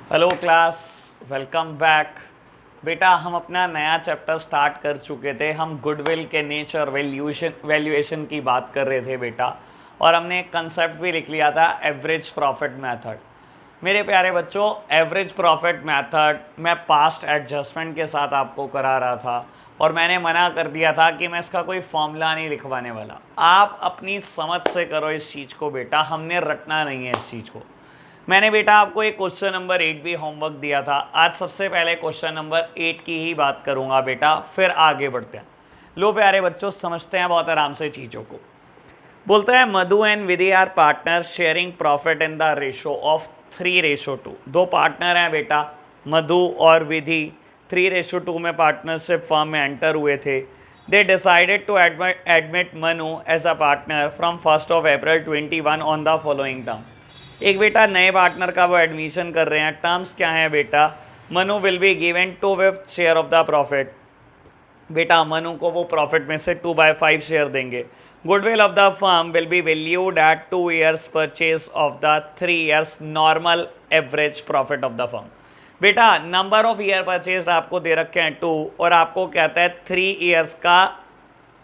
Hello class, welcome back. बेटा हम अपना नया चैप्टर स्टार्ट कर चुके थे। हम गुडविल के नेचर वैल्यूएशन की बात कर रहे थे बेटा, और हमने एक कंसेप्ट भी लिख लिया था, एवरेज प्रॉफिट मेथड। मेरे प्यारे बच्चों, एवरेज प्रॉफिट मेथड मैं पास्ट एडजस्टमेंट के साथ आपको करा रहा था, और मैंने मना कर दिया था कि मैं इसका कोई फॉर्मूला नहीं लिखवाने वाला। आप अपनी समझ से करो इस चीज़ को बेटा, हमने रटना नहीं है इस चीज़ को। मैंने बेटा आपको एक क्वेश्चन नंबर 8 भी होमवर्क दिया था। आज सबसे पहले क्वेश्चन नंबर 8 की ही बात करूंगा बेटा, फिर आगे बढ़ते हैं। लो प्यारे बच्चों, समझते हैं बहुत आराम से चीज़ों को। बोलता है Madhu and Vidhi are partner sharing profit in the ratio of 3:2। दो पार्टनर हैं बेटा, मधु और विधि। 3:2 में पार्टनरशिप फर्म में एंटर हुए थे। They decided to admit Manu as a partner from 1 April 2021 on the following term. एक बेटा नए पार्टनर का वो एडमिशन कर रहे हैं। टर्म्स क्या है बेटा? Manu will be given 2/5 share of the profit. बेटा मनु को वो प्रॉफिट में से 2/5 शेयर देंगे। Goodwill of the firm will be valued at 2 years purchase of the 3 years normal average profit of the firm. बेटा नंबर ऑफ ईयर परचेज आपको दे रखे हैं 2, और आपको कहता है 3 years का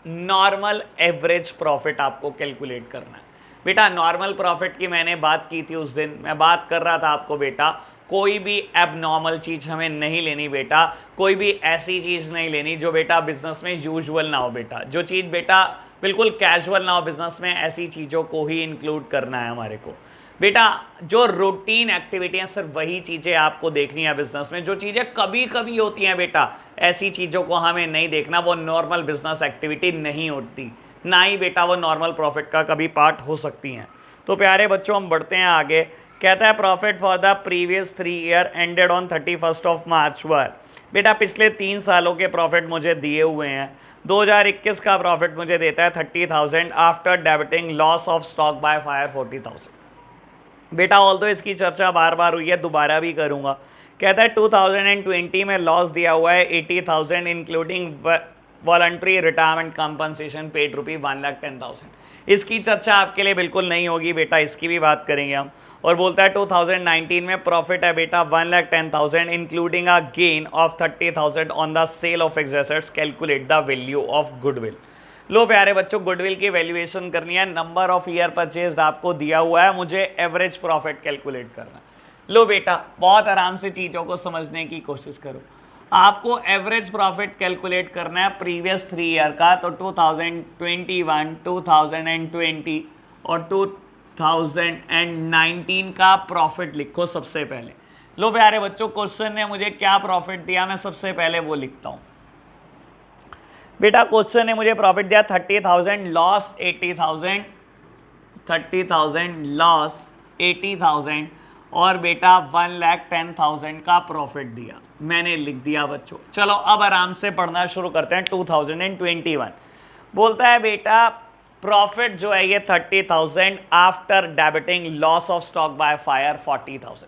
नॉर्मल एवरेज प्रॉफिट आपको कैलकुलेट करना है। बेटा नॉर्मल प्रॉफिट की मैंने बात की थी उस दिन, मैं बात कर रहा था आपको बेटा, कोई भी एबनॉर्मल चीज़ हमें नहीं लेनी बेटा, कोई भी ऐसी चीज़ नहीं लेनी जो बेटा बिजनेस में यूजुअल ना हो बेटा, जो चीज़ बेटा बिल्कुल कैजुअल ना हो बिजनेस में, ऐसी चीज़ों को ही इंक्लूड करना है हमारे को। बेटा जो रूटीन एक्टिविटी हैं सिर्फ वही चीज़ें आपको देखनी है बिजनेस में। जो चीज़ें कभी कभी होती हैं बेटा, ऐसी चीज़ों को हमें नहीं देखना, वो नॉर्मल बिजनेस एक्टिविटी नहीं होती, ना ही बेटा वो नॉर्मल प्रॉफिट का कभी पार्ट हो सकती हैं। तो प्यारे बच्चों हम बढ़ते हैं आगे। कहता है profit for the previous 3 year ended on 31 March were. बेटा पिछले 3 सालों के प्रॉफिट मुझे दिए हुए हैं। 2021 का प्रॉफिट मुझे देता है 30,000 after debiting loss of stock by fire 40,000। बेटा ऑल्दो इसकी चर्चा बार बार हुई है, दोबारा भी करूंगा। कहता है 2020 में लॉस दिया हुआ है 80,000 including voluntary retirement compensation paid ₹1,10,000। इसकी चर्चा आपके लिए बिल्कुल नहीं होगी बेटा, इसकी भी बात करेंगे हम। और बोलता है 2019 में प्रॉफिट है बेटा 1,10,000 including a gain of 30,000 on the sale of assets, calculate the value of goodwill. लो प्यारे बच्चों, गुडविल की वैल्यूएशन करनी है। नंबर ऑफ ईयर परचेज आपको दिया हुआ है, मुझे एवरेज प्रॉफिट कैलकुलेट करना है। लो बेटा बहुत आराम से चीज़ों को समझने की कोशिश करो। आपको एवरेज प्रॉफिट कैलकुलेट करना है प्रीवियस 3 ईयर का, तो 2021, 2020 और 2019 का प्रॉफिट लिखो सबसे पहले। लो प्यारे बच्चों, क्वेश्चन ने मुझे क्या प्रॉफिट दिया, मैं सबसे पहले वो लिखता हूं। बेटा क्वेश्चन ने मुझे प्रॉफिट दिया 30,000 लॉस 80,000, 30,000 लॉस 80,000, और बेटा 1,10,000 का प्रॉफिट दिया, मैंने लिख दिया बच्चों। चलो अब आराम से पढ़ना शुरू करते हैं। 2021 बोलता है बेटा प्रॉफिट जो है ये 30,000 after debiting loss of stock by fire 40,000।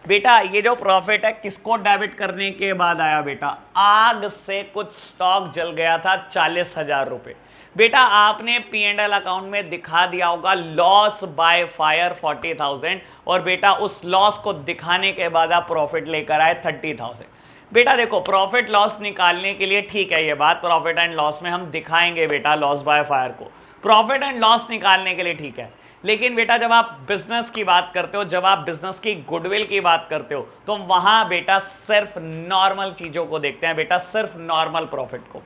बेटा ये जो प्रॉफिट है किसको डेबिट करने के बाद आया बेटा? आग से कुछ स्टॉक जल गया था 40,000 रुपए। बेटा आपने P&L अकाउंट में दिखा दिया होगा लॉस बाय फायर 40,000, और बेटा उस लॉस को दिखाने के बाद आप प्रॉफिट लेकर आए 30,000। बेटा देखो प्रॉफिट लॉस निकालने के लिए ठीक है ये बात, प्रॉफिट एंड लॉस में हम दिखाएंगे बेटा लॉस बाय फायर को, प्रॉफिट एंड लॉस निकालने के लिए ठीक है। लेकिन बेटा जब आप बिजनेस की बात करते हो, जब आप बिजनेस की गुडविल की बात करते हो, तो वहां बेटा सिर्फ नॉर्मल चीजों को देखते हैं बेटा, सिर्फ नॉर्मल प्रॉफिट को।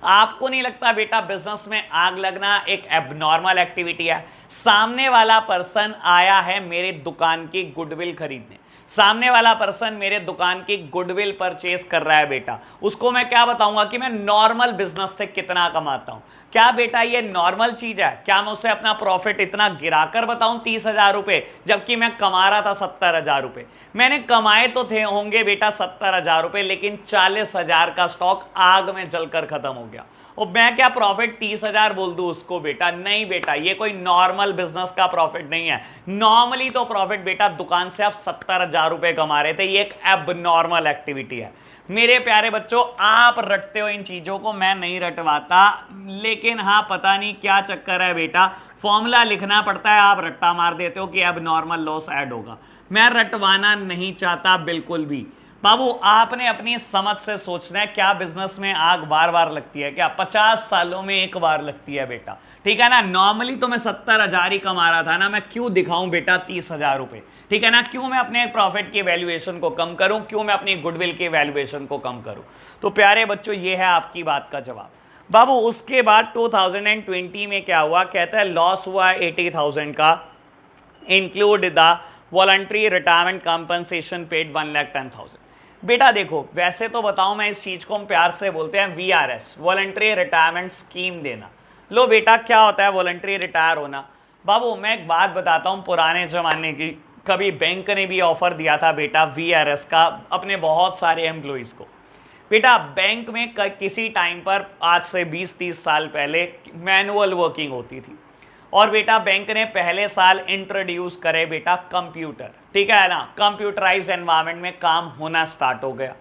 आपको नहीं लगता बेटा बिजनेस में आग लगना एक एबनॉर्मल एक्टिविटी है? सामने वाला पर्सन आया है मेरे दुकान की गुडविल खरीदने, सामने वाला पर्सन मेरे दुकान की गुडविल परचेज कर रहा है बेटा, उसको मैं क्या बताऊंगा कि मैं नॉर्मल बिजनेस से कितना कमाता हूं? क्या बेटा ये नॉर्मल चीज है? क्या मैं उसे अपना प्रॉफिट इतना गिराकर बताऊं 30,000 रुपए, जबकि मैं कमा रहा था 70,000 रुपए? मैंने कमाए तो थे होंगे बेटा 70,000 रुपए, लेकिन 40,000 का स्टॉक आग में जलकर खत्म हो गया, और मैं क्या प्रॉफिट 30,000 बोल दूं उसको बेटा? नहीं बेटा, ये कोई नॉर्मल बिजनेस का प्रॉफिट नहीं है। नॉर्मली तो प्रॉफिट बेटा दुकान से आप 70,000 रुपए कमा रहे थे, ये एक एबनॉर्मल एक्टिविटी है मेरे प्यारे बच्चों, आप रटते हो इन चीजों को, मैं नहीं रटवाता, लेकिन हाँ पता नहीं क्या चक्कर है बेटा, फॉर्मूला लिखना पड़ता है, आप रट्टा मार देते हो कि अब नॉर्मल लॉस ऐड होगा। मैं रटवाना नहीं चाहता बिल्कुल भी। बाबू आपने अपनी समझ से सोचना है, क्या बिजनेस में आग बार बार लगती है क्या? 50 सालों में एक बार लगती है बेटा, ठीक है ना। नॉर्मली तो मैं 70,000 ही कमा रहा था ना, मैं क्यों दिखाऊं बेटा 30,000 रुपए, ठीक है ना। क्यों मैं अपने प्रॉफिट की वैल्यूएशन को कम करूं, क्यों मैं अपनी गुडविल की वैल्यूएशन को कम करूं? तो प्यारे बच्चों ये है आपकी बात का जवाब। बाबू उसके बाद 2020 में क्या हुआ, कहता है लॉस हुआ 80,000 का, include the voluntary retirement compensation paid 1,10,000। बेटा देखो, वैसे तो बताऊं मैं, इस चीज को हम प्यार से बोलते हैं VRS, वॉलंटरी रिटायरमेंट स्कीम देना। लो बेटा क्या होता है वॉलंटरी रिटायर होना? बाबू मैं एक बात बताता हूं पुराने जमाने की, कभी बैंक ने भी ऑफर दिया था बेटा VRS का अपने बहुत सारे एम्प्लॉइज को। बेटा बैंक में किसी टाइम पर आज से 20-30 साल पहले मैनुअल वर्किंग होती थी, और बेटा बैंक ने पहले साल इंट्रोड्यूस करे बेटा कंप्यूटर, ठीक है ना। कंप्यूटराइज एनवायरनमेंट में काम होना स्टार्ट हो गया।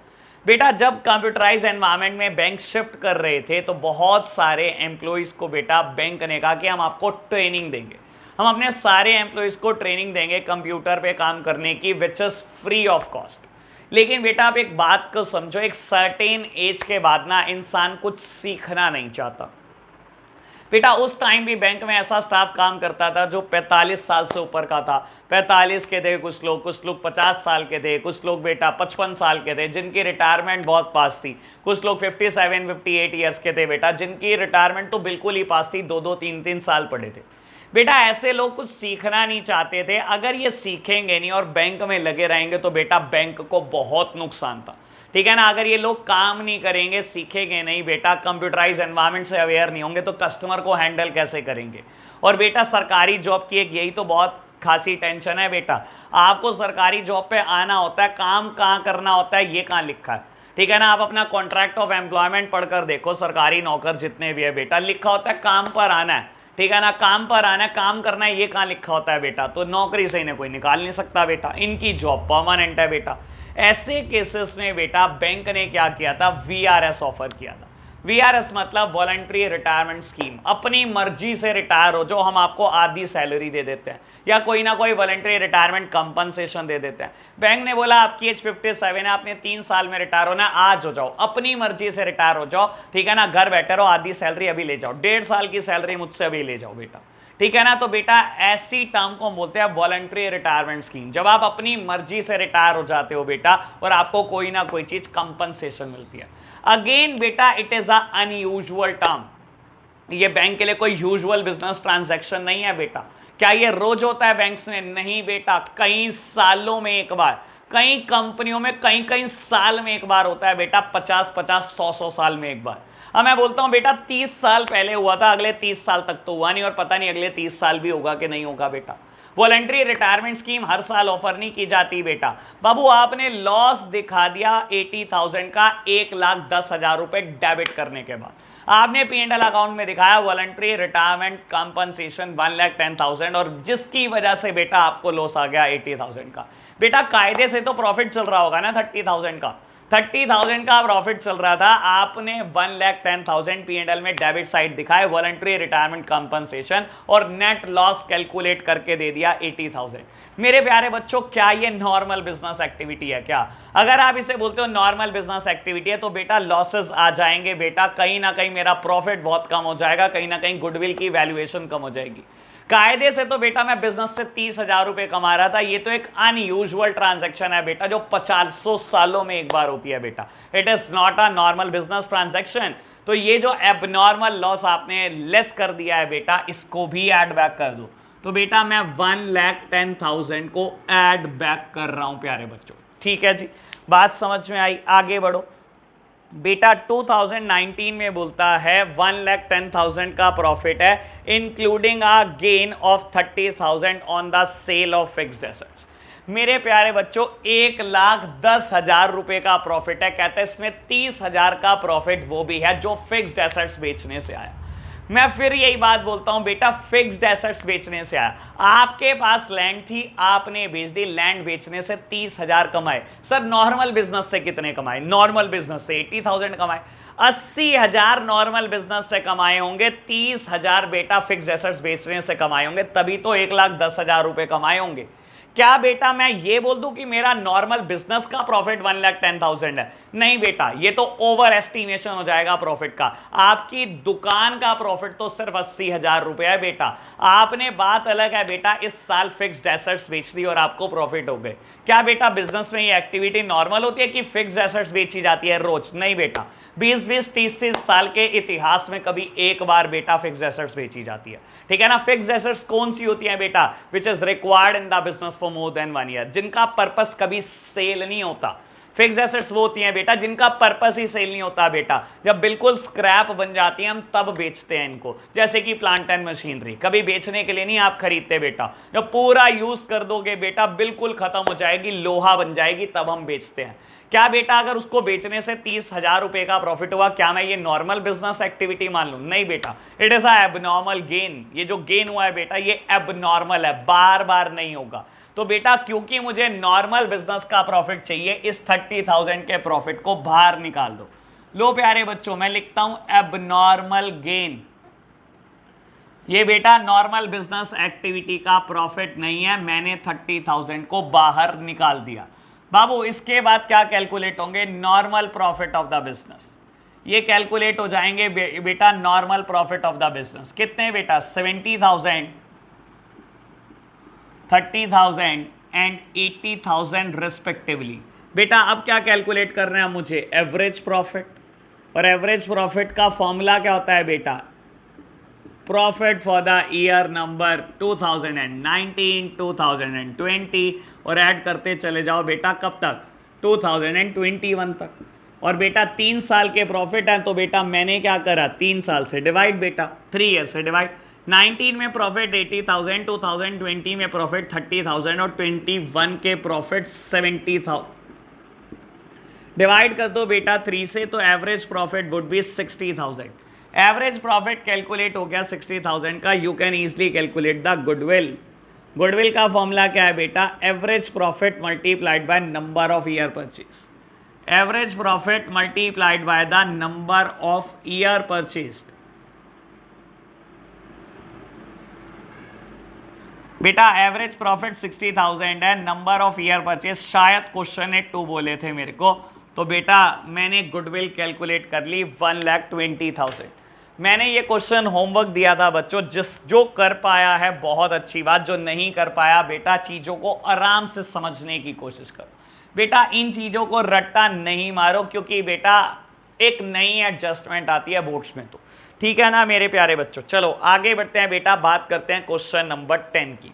बेटा जब कंप्यूटराइज एनवायरनमेंट में बैंक शिफ्ट कर रहे थे तो बहुत सारे एम्प्लॉइज को बेटा बैंक ने कहा कि हम आपको ट्रेनिंग देंगे, हम अपने सारे एम्प्लॉइज को ट्रेनिंग देंगे कंप्यूटर पे काम करने की, which is free of cost. लेकिन बेटा आप एक बात को समझो, एक सर्टेन एज के बाद ना इंसान कुछ सीखना नहीं चाहता। बेटा उस टाइम भी बैंक में ऐसा स्टाफ काम करता था जो 45 साल से ऊपर का था। 45 के थे कुछ लोग 50 साल के थे, कुछ लोग बेटा 55 साल के थे जिनकी रिटायरमेंट बहुत पास थी, कुछ लोग 57-58 ईयर्स के थे बेटा जिनकी रिटायरमेंट तो बिल्कुल ही पास थी, 2-2 3-3 साल पड़े थे। बेटा ऐसे लोग कुछ सीखना नहीं चाहते थे। अगर ये सीखेंगे नहीं और बैंक में लगे रहेंगे तो बेटा बैंक को बहुत नुकसान था, ठीक है ना। अगर ये लोग काम नहीं करेंगे, सीखेंगे नहीं बेटा, कंप्यूटराइज एनवायरनमेंट से अवेयर नहीं होंगे तो कस्टमर को हैंडल कैसे करेंगे? और बेटा सरकारी जॉब की एक यही तो बहुत खासी टेंशन है बेटा, आपको सरकारी जॉब पे आना होता है, काम कहाँ करना होता है ये कहाँ लिखा है, ठीक है ना। आप अपना कॉन्ट्रैक्ट ऑफ एम्प्लॉयमेंट पढ़कर देखो, सरकारी नौकर जितने भी है बेटा लिखा होता है काम पर आना है, ठीक है ना। काम पर आना है, काम करना है, ये कहाँ लिखा होता है बेटा? तो नौकरी से इन्हें कोई निकाल नहीं सकता बेटा, इनकी जॉब परमानेंट है बेटा। ऐसे केसेस में बेटा बैंक ने क्या किया था, VRS ऑफर किया था। VRS मतलब वॉलंटरी रिटायरमेंट स्कीम, अपनी मर्जी से रिटायर हो जो हम आपको आधी सैलरी दे देते हैं या कोई ना कोई वॉलंटरी रिटायरमेंट कंपनसेशन दे देते हैं। बैंक ने बोला आपकी एज 57 है, आपने 3 साल में रिटायर होना, आज हो जाओ, अपनी मर्जी से रिटायर हो जाओ, ठीक है ना। घर बैठे रहो, आधी सैलरी अभी ले जाओ, 1.5 साल की सैलरी मुझसे अभी ले जाओ बेटा, ठीक है ना। तो बेटा ऐसी टर्म को बोलते हैं वॉलंटरी रिटायरमेंट स्कीम, जब आप अपनी मर्जी से रिटायर हो जाते हो बेटा और आपको कोई ना कोई चीज कंपनसेशन मिलती है। अगेन बेटा it is a unusual term, ये बैंक के लिए कोई यूजुअल बिजनेस ट्रांजैक्शन नहीं है बेटा। क्या ये रोज होता है बैंक्स में? नहीं बेटा, कई सालों में एक बार, कई कंपनियों में कई कई साल में एक बार होता है बेटा, 50-50 100-100 साल में एक बार। अब मैं बोलता हूं बेटा 30 साल पहले हुआ था, अगले 30 साल तक तो हुआ नहीं और पता नहीं अगले 30 साल भी होगा कि नहीं होगा बेटा। वॉलंटरी रिटायरमेंट स्कीम हर साल ऑफर नहीं की जाती बेटा। बाबू आपने लॉस दिखा दिया 80,000 का 1,10,000 रुपए डेबिट करने के बाद, आपने P&L अकाउंट में दिखाया वॉलंटरी रिटायरमेंट कंपनसेशन 1,10,000 और जिसकी वजह से बेटा आपको लॉस आ गया 80,000 का। बेटा कायदे से तो प्रॉफिट चल रहा होगा ना 30,000 का, 30,000 का प्रॉफिट चल रहा था, आपने 1,10,000 P&L में डेबिट साइड दिखाए वॉलंटरी रिटायरमेंट कंपनसेशन और नेट लॉस कैलकुलेट करके दे दिया 80,000। मेरे प्यारे बच्चों क्या ये नॉर्मल बिजनेस एक्टिविटी है क्या? अगर आप इसे बोलते हो नॉर्मल बिजनेस एक्टिविटी है तो बेटा लॉसेस आ जाएंगे बेटा, कहीं ना कहीं मेरा प्रॉफिट बहुत कम हो जाएगा, कहीं ना कहीं गुडविल की वैल्यूएशन कम हो जाएगी। कायदे से तो बेटा मैं बिजनेस से 30,000 रुपए कमा रहा था, ये तो एक अनयूजुअल ट्रांजैक्शन है बेटा जो 500 सालों में एक बार होती है बेटा। It is not a normal business transaction. तो ये जो एबनॉर्मल लॉस आपने लेस कर दिया है बेटा, इसको भी ऐड बैक कर दो। तो बेटा मैं 1,10,000 को ऐड बैक कर रहा हूं प्यारे बच्चों, ठीक है जी, बात समझ में आई? आगे बढ़ो बेटा। 2019 में बोलता है 1,10,000 का प्रॉफिट है including a gain of 30,000 on the sale of fixed assets. मेरे प्यारे बच्चों 1,10,000 रुपए का प्रॉफिट है, कहते हैं इसमें 30,000 का प्रॉफिट वो भी है जो फिक्स्ड एसेट्स बेचने से आया। मैं फिर यही बात बोलता हूं बेटा, फिक्स्ड एसेट्स बेचने से आया। आपके पास लैंड थी, आपने बेच दी, लैंड बेचने से 30,000 कमाए। सर नॉर्मल बिजनेस से कितने कमाए? नॉर्मल बिजनेस से 80,000 कमाए। 80,000 नॉर्मल बिजनेस से कमाए होंगे, 30,000 बेटा फिक्स्ड एसेट्स बेचने से कमाए होंगे, तभी तो 1,10,000 रुपए कमाए होंगे। क्या बेटा मैं ये बोल दूं कि मेरा नॉर्मल बिजनेस का प्रॉफिट 1,10,000 है? नहीं बेटा, ये तो ओवर एस्टिमेशन हो जाएगा प्रॉफिट का। आपकी दुकान का प्रॉफिट तो सिर्फ 80,000 रुपए है बेटा। आपने, बात अलग है बेटा, इस साल फिक्स्ड एसेट्स बेच दी और आपको प्रॉफिट हो गए। क्या बेटा बिजनेस में ये एक्टिविटी नॉर्मल होती है कि फिक्स्ड एसेट्स बेची जाती है रोज? नहीं बेटा, 20-20, 30-30 साल के इतिहास में कभी एक बार बेटा फिक्स्ड एसेट्स बेची जाती है। ठीक है ना। फिक्स्ड एसेट्स कौन सी होती है बेटा? Which is required in the business for more than 1 year, जिनका पर्पस कभी सेल नहीं होता। फिक्स्ड एसेट्स वो होती हैं बेटा जिनका पर्पस ही सेल नहीं होता बेटा, जब बिल्कुल स्क्रैप बन जाती हैं हम तब बेचते हैं इनको। जैसे कि प्लांट एंड मशीनरी, कभी बेचने के लिए नहीं आप खरीदते बेटा, जब पूरा यूज कर दोगे बेटा बिल्कुल खत्म हो जाएगी, लोहा बन जाएगी, तब हम बेचते हैं। क्या बेटा अगर उसको बेचने से 30,000 रुपए का प्रॉफिट हुआ, क्या मैं ये नॉर्मल बिजनेस एक्टिविटी मान लूं? नहीं बेटा, it is a abnormal gain. ये जो गेन हुआ है बेटा ये एबनॉर्मल है, बार बार नहीं होगा। तो बेटा क्योंकि मुझे नॉर्मल बिजनेस का प्रॉफिट चाहिए, इस 30,000 के प्रॉफिट को बाहर निकाल दो। लो प्यारे बच्चों, मैं लिखता हूं एबनॉर्मल गेन। ये बेटा नॉर्मल बिजनेस एक्टिविटी का प्रॉफिट नहीं है, मैंने 30,000 को बाहर निकाल दिया। बाबू इसके बाद क्या कैलकुलेट होंगे? Normal profit of the business. ये कैलकुलेट हो जाएंगे बेटा normal profit of the business. कितने बेटा? 70,000, 30,000 एंड 80,000 रिस्पेक्टिवली। बेटा अब क्या कैलकुलेट कर रहे हैं मुझे? Average profit. और एवरेज प्रॉफिट का फॉर्मूला क्या होता है बेटा? Profit for the year number 2019, 2020, और ऐड करते चले जाओ बेटा कब तक? 2021 तक। और बेटा 3 साल के प्रॉफिट हैं, तो बेटा मैंने क्या करा? 3 साल से डिवाइड बेटा, 3 ईयर से डिवाइड। 19 में प्रॉफिट 80,000, 2020 में प्रॉफिट 30,000 और 21 के प्रॉफिट 70,000। डिवाइड कर दो बेटा 3 से, तो average profit would be 60,000। Average profit calculate हो गया 60,000 का। You can easily calculate the goodwill. Goodwill का फॉर्मूला क्या है बेटा? Average profit multiplied by number of year purchase. Average profit multiplied by the number of year purchased. बेटा average profit 60,000 है, number of year purchase शायद question 2 बोले थे मेरे को, तो बेटा मैंने गुडविल कैलकुलेट कर ली 1,20,000। मैंने ये क्वेश्चन होमवर्क दिया था बच्चों, जो कर पाया है बहुत अच्छी बात, जो नहीं कर पाया बेटा चीज़ों को आराम से समझने की कोशिश करो। बेटा इन चीज़ों को रट्टा नहीं मारो, क्योंकि बेटा एक नई एडजस्टमेंट आती है बोर्ड्स में, तो ठीक है ना मेरे प्यारे बच्चों। चलो आगे बढ़ते हैं बेटा, बात करते हैं क्वेश्चन नंबर 10 की।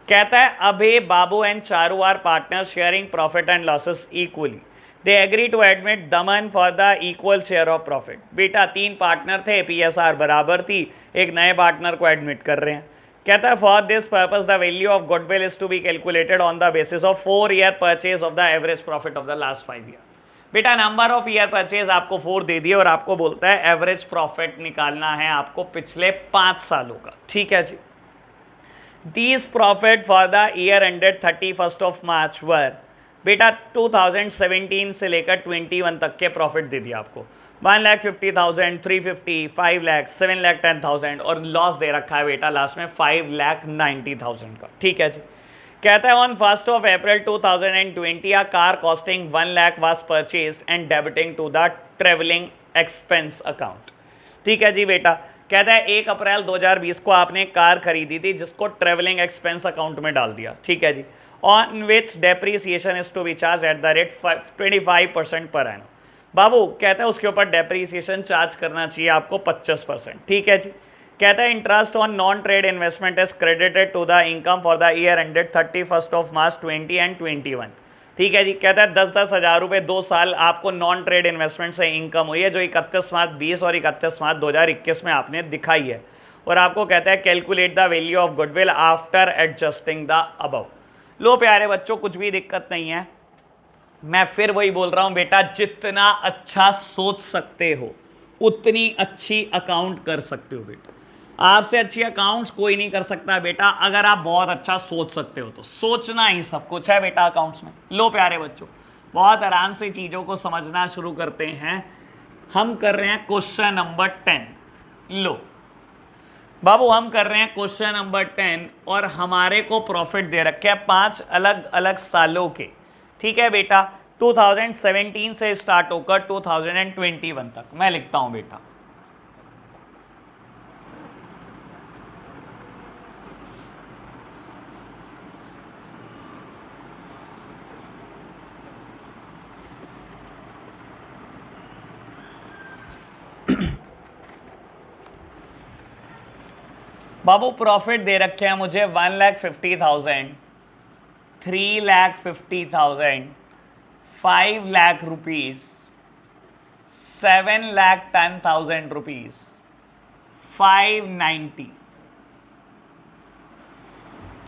कहता है Abhay, Babu and Charu are partner sharing profit and losses equally. They agree to admit Daman for the equal share of profit. बेटा 3 पार्टनर थे, PSR बराबर थी, एक नए पार्टनर को एडमिट कर रहे हैं। कहता है for this purpose the value of goodwill is to be calculated on the basis of 4 year purchase of the average profit of the last 5 year. बेटा नंबर ऑफ ईयर परचेज आपको 4 दे दिए और आपको बोलता है एवरेज प्रॉफिट निकालना है आपको पिछले 5 सालों का। ठीक है जी। These profit for the year ended 31st of March were, बेटा 2017 से लेकर 21 तक के प्रॉफिट दे दिया आपको। 1,50,000, 350, 5 लाख, 7,10,000 और लॉस दे रखा है बेटा लास्ट में 5,90,000 का। ठीक है जी। कहता है on 1st of April 2020 a car costing 1 lakh was purchased and debiting to the traveling expense account। ठीक है जी बेटा। कहता है 1 अप्रैल 2020 को आपने कार खरीदी थी जिसको ट्रेवलिंग एक्सपेंस अकाउंट में डाल दिया। ठीक है जी। On which depreciation is to be charge at the rate 25% per annum. बाबू कहता है उसके ऊपर डेप्रीसिएशन चार्ज करना चाहिए आपको 25%। ठीक है जी। कहता है interest on non trade investment is credited to the income for the year ended 31st of March 20 and 21। ठीक है जी। कहता है 10-10 हज़ार रुपये 2 साल आपको नॉन ट्रेड इन्वेस्टमेंट से इनकम हुई है, जो 31 मार्च 20 और 31 मार्च 2021 में आपने दिखाई है। और आपको कहता है calculate the value of goodwill after adjusting the above. लो प्यारे बच्चों कुछ भी दिक्कत नहीं है, मैं फिर वही बोल रहा हूँ बेटा, जितना अच्छा सोच सकते हो उतनी अच्छी अकाउंट कर सकते हो बेटा। आपसे अच्छी अकाउंट्स कोई नहीं कर सकता बेटा, अगर आप बहुत अच्छा सोच सकते हो तो। सोचना ही सब कुछ है बेटा अकाउंट्स में। लो प्यारे बच्चों, बहुत आराम से चीज़ों को समझना शुरू करते हैं। हम कर रहे हैं क्वेश्चन नंबर 10। लो बाबू, हम कर रहे हैं क्वेश्चन नंबर 10 और हमारे को प्रॉफिट दे रखे हैं 5 अलग अलग सालों के। ठीक है बेटा, 2017 से स्टार्ट होकर 2021 तक। मैं लिखता हूं बेटा, बाबू प्रॉफिट दे रखे हैं मुझे 1,50,000, 3,50,000, 5 लाख रुपीज, 7,10,000 रुपीज, 590।